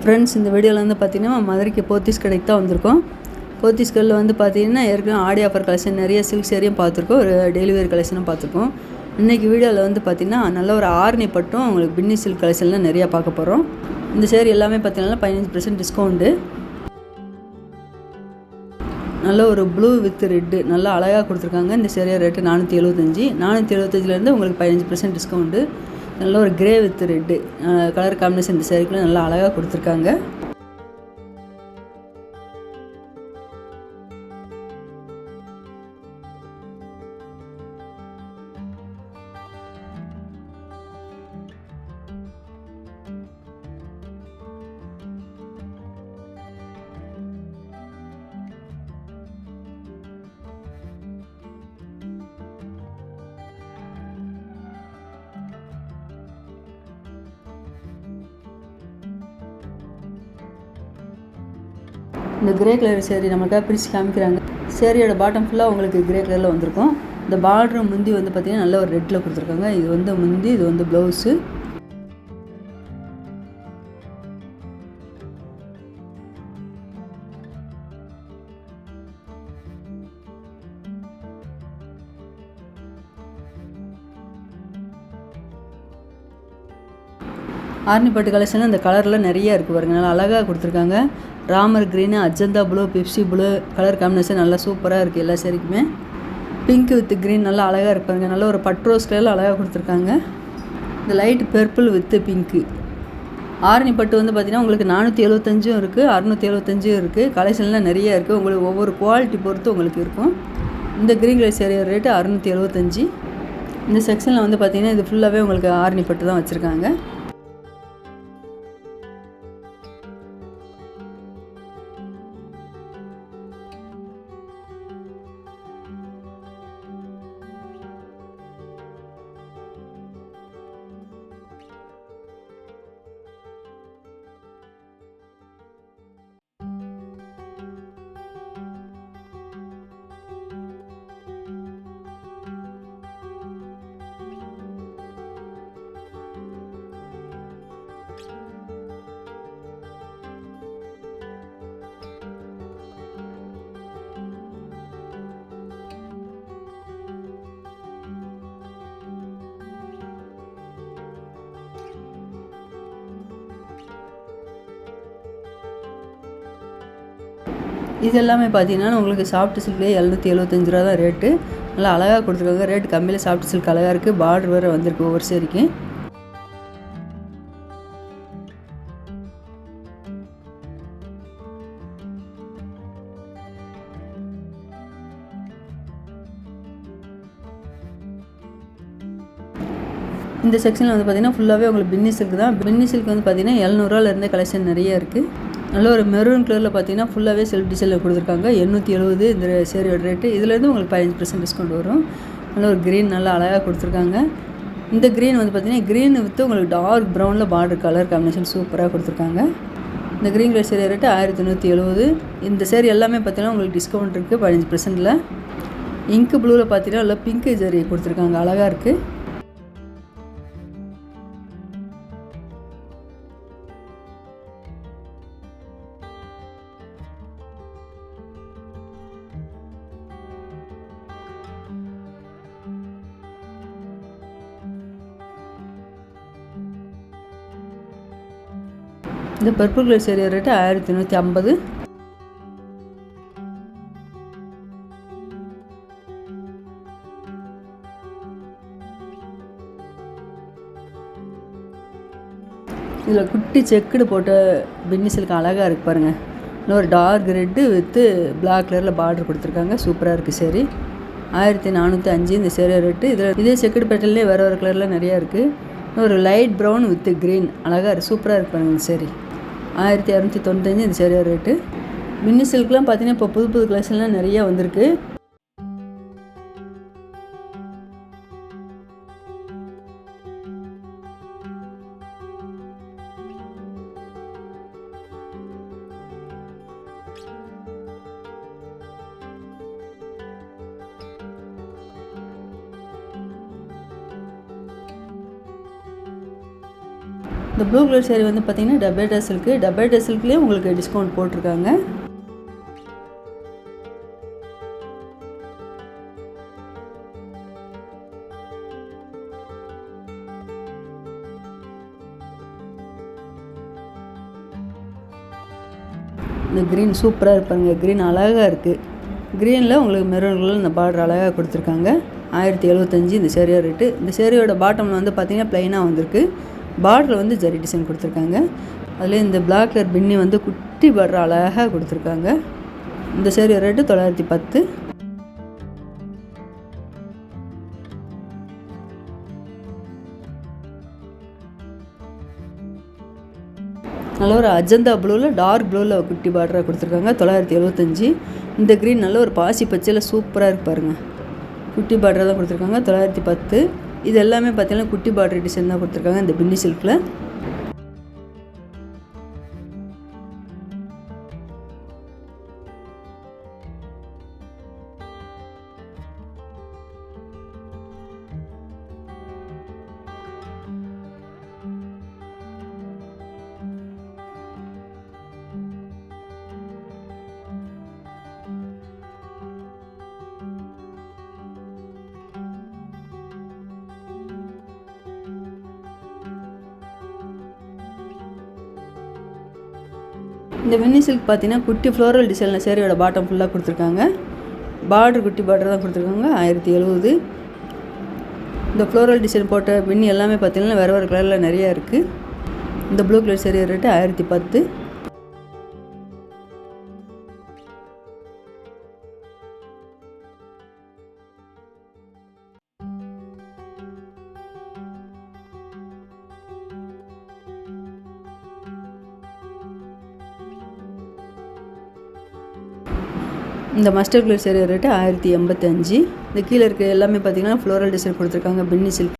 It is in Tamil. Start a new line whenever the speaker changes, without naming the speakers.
ஃப்ரெண்ட்ஸ், இந்த வீடியோவில் வந்து பார்த்திங்கன்னா மதுரைக்கு போத்தீஸ் கடைக்கு தான் வந்திருக்கோம். போத்தீஸ் கடையில் வந்து பார்த்திங்கன்னா ஏற்கனவே ஆடி ஆஃபர் கலெக்ஷன் நிறைய சில்க் சேரியும் பார்த்துருக்கோம், ஒரு டெலிவரி கலெக்ஷனும் பார்த்துருக்கோம். இன்றைக்கி வீடியோவில் வந்து பார்த்திங்கன்னா நல்ல ஒரு ஆரணி பட்டும் உங்களுக்கு பின்னி சில்க் கலெக்ஷன்லாம் நிறையா பார்க்க போகிறோம். இந்த சேரி எல்லாமே பார்த்திங்கன்னா 15% டிஸ்கவுண்ட்டு. நல்ல ஒரு ப்ளூ வித் ரெட்டு நல்லா அழகாக கொடுத்துருக்காங்க. இந்த சேரியா ரேட்டு 475. 475லேருந்து உங்களுக்கு 15% டிஸ்கவுண்ட்டு. நல்ல ஒரு grey with red colour combination இந்த சேரீக்குள்ள நல்லா அழகாக கொடுத்துருக்காங்க. இந்த கிரே கலர் சேரீ நம்மளுக்காக பிரித்து காமிக்கிறாங்க. சேரீயோட பாட்டம் ஃபுல்லாக உங்களுக்கு கிரே கலரில் வந்திருக்கும். இந்த பார்டர் முந்தி வந்து பார்த்திங்கன்னா நல்ல ஒரு ரெட்டில் கொடுத்துருக்காங்க. இது வந்து முந்தி, இது வந்து ப்ளவுஸு. ஆரணி பட்டு கலெக்ஷன் இந்த கலரில் நிறைய இருக்குது பாருங்கள், நல்லா அழகாக கொடுத்துருக்காங்க. Ramar green, Ajanta blue, Pepsi blue colour combination நல்லா சூப்பராக இருக்குது. எல்லா சேரீக்குமே பிங்க் வித் க்ரீன் நல்லா அழகாக இருப்பாங்க. நல்ல ஒரு பட்ரோஸ் கலரில் அழகாக கொடுத்துருக்காங்க. இந்த light purple with pink. Arani பட்டு வந்து பார்த்திங்கன்னா உங்களுக்கு 475 இருக்குது, 675 இருக்குது. கலெக்ஷன்லாம் நிறைய இருக்குது. உங்களுக்கு ஒவ்வொரு குவாலிட்டி பொறுத்து உங்களுக்கு இருக்கும். இந்த க்ரீன் கலர் சேரீ ரேட்டு 675. இந்த செக்ஷனில் வந்து பார்த்திங்கன்னா இது ஃபுல்லாகவே உங்களுக்கு ஆரணி பட்டு தான் வச்சுருக்காங்க. இது எல்லாமே பார்த்தீங்கன்னா உங்களுக்கு சாஃப்ட் சில்க்லேயே 775 ரூபா தான் ரேட்டு. நல்லா அழகாக கொடுத்துருக்காங்க. ரேட்டு கம்மியில் சாஃப்ட் சில்க் அழகாக இருக்குது. பார்டர் வேறு வந்திருக்கு ஒவ்வொரு சேரீக்கு. இந்த செக்ஷனில் வந்து பார்த்திங்கன்னா ஃபுல்லாகவே உங்களுக்கு பின்னி சில்க் தான். பின்னி சில்க் வந்து பார்த்திங்கன்னா 700 கலெக்ஷன் நிறைய இருக்குது. நல்ல ஒரு மெரூன் கலரில் பார்த்தீங்கன்னா ஃபுல்லாகவே செல்ஃப் டிசைனில் கொடுத்துருக்காங்க. 870 இந்த சேரீயோட ரேட்டு. இதுலேருந்து உங்களுக்கு 15% டிஸ்கவுண்ட் வரும். நல்ல ஒரு க்ரீன் நல்லா அழகாக கொடுத்துருக்காங்க. இந்த க்ரீன் வந்து பார்த்திங்கன்னா க்ரீன் வித்து உங்களுக்கு டார்க் ப்ரௌனில் பார்டர் கலர் காம்பினேஷன் சூப்பராக கொடுத்துருக்காங்க. இந்த க்ரீன் கலர் சேரீ ரேட்டு 1170. இந்த சேரீ எல்லாமே பார்த்திங்கன்னா உங்களுக்கு டிஸ்கவுண்ட் இருக்குது 15%. இங்கு ப்ளூவில் பார்த்தீங்கன்னா நல்லா பிங்க் ஜரி கொடுத்துருக்காங்க, அழகாக இருக்குது. இந்த பர்பிள் கலர் சேரீ ரேட்டு 1150. இதில் குட்டி செக்குடு போட்ட பின்னி சில்க் அழகாக இருக்குது பாருங்கள். இன்னும் ஒரு டார்க் ரெட்டு வித்து பிளாக் கலரில் பார்டர் கொடுத்துருக்காங்க. சூப்பராக இருக்குது சேரீ. 1405 இந்த சேரீ ரேட்டு. இதில் இதே செக்குடு பேட்டர்லேயே வேறு வேறு கலரில் நிறையா இருக்குது. ஒரு லைட் ப்ரௌன் வித் க்ரீன் அழகாக இருக்குது, சூப்பராக இருக்குது பாருங்கள் இந்த சேரீ. 1295 இந்த சேரீ ரேட்டு. பின்னி சில்க்லாம் பார்த்தீங்கன்னா இப்போ புது புது கலெக்ஷன்லாம் நிறையா வந்திருக்கு. இந்த ப்ளூ கலர் சேரீ வந்து பார்த்திங்கன்னா டபுள் டெசில்க்லேயே உங்களுக்கு டிஸ்கவுண்ட் போட்டிருக்காங்க. இந்த க்ரீன் சூப்பராக இருப்பாங்க. க்ரீன் அழகாக இருக்குது. க்ரீனில் உங்களுக்கு மெரூன் கலர் இந்த பார்டர் அழகாக கொடுத்துருக்காங்க. 1075 இந்த சேரீயோட ரேட்டு. இந்த சேரீயோட பாட்டமில் வந்து பார்த்திங்கன்னா ப்ளைனாக வந்திருக்கு. பார்டரில் வந்து ஜரி டிசைன் கொடுத்துருக்காங்க. அதில் இந்த பிளாக் கலர் பின்னி வந்து குட்டி பார்டர் அழகாக கொடுத்துருக்காங்க. இந்த சேரீயோட ரேட்டு 910. நல்ல ஒரு அஜந்தா ப்ளூவில் டார்க் ப்ளூவில் குட்டி பார்டராக கொடுத்துருக்காங்க. 975. இந்த க்ரீன் நல்ல ஒரு பாசி பச்சையில் சூப்பராக இருப்பாருங்க. குட்டி பார்டராக தான் கொடுத்துருக்காங்க. 910. இது எல்லாமே பார்த்தீங்கன்னா குட்டி பார்டர் டிசைன் தான் கொடுத்துருக்காங்க இந்த பின்னி சில்கில். இந்த வெண்ணி சில்க் பார்த்தீங்கன்னா குட்டி ஃப்ளோரல் டிசைனில் சேரீயோட பாட்டம் ஃபுல்லாக கொடுத்துருக்காங்க. பார்டர் குட்டி பார்டர் தான் கொடுத்துருக்காங்க. 1070. இந்த ஃப்ளோரல் டிசைன் போட்ட வெண்ணி எல்லாமே பார்த்தீங்கன்னா வேறு கலரில் நிறையா இருக்குது. இந்த ப்ளூ கலர் சேரீ ரேட்டு 1010. இந்த மஸ்டர்ட் கலர் சேரீ ரேட்டு 1085. இந்த கீழே இருக்க எல்லாமே பார்த்தீங்கன்னா ஃப்ளோரல் டிசைன் கொடுத்துருக்காங்க பின்னி சில்க்.